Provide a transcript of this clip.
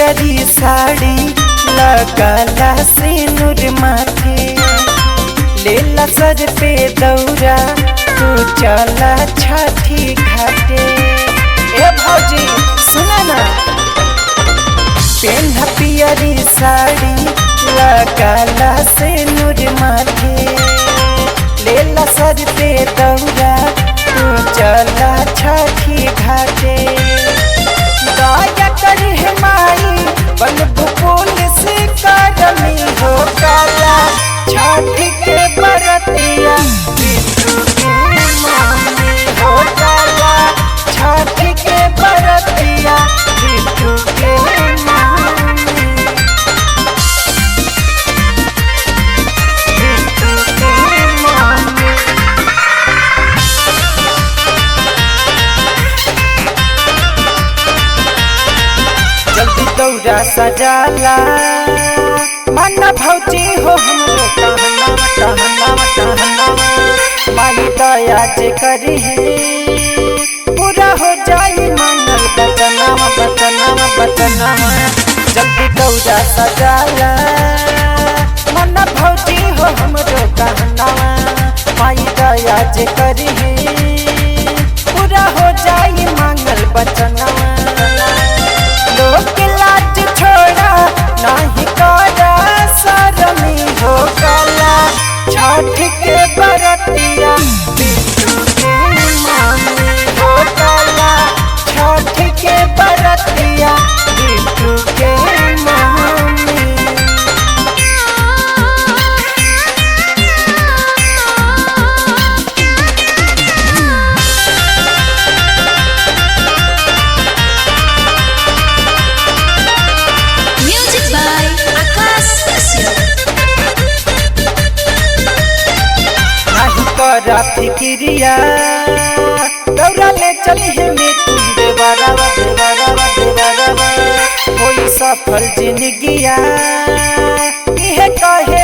पियरी साड़ी लगाला सिनुर माथे, लेला सर पे दौरा तू चला छठी घाटे। ए भौजी सुना ना, पेन्हा पियरी साड़ी लगाला सिनुर माथे, लेला सर पे दौरा तू चला छठी घाटे। दया करी है माई बनबू पुलिस करमी हो काला छठ के बरतिया बिट्टू के मामी हो काला छठ के बरतिया बिट्टू के मामी बिट्टू के मामी। जल्दी दौरा सजाला माना भौजी हो हमरो कहनावा कहनावा कहनावा। माई दया जे करी है पूरा हो जाई मंगल बचनावा बचनावा बचनावा। जल्दी दौरा सजाला माना भौजी हो हमरो कहनावा। माई दया जे करी है पूरा हो जाई मंगल बचनावा। लोग लाज छोड़ा नहीं करा शरमी हो काला छठ के बरतिया बिट्टू के मामी हो काला छठ के बरतिया बिट्टू के मामी। करा फिक्रिया दौरा ले चली है मैं तुम देवरवा देवरवा देवरवा। कोई सफल जिंदगिया यह कहे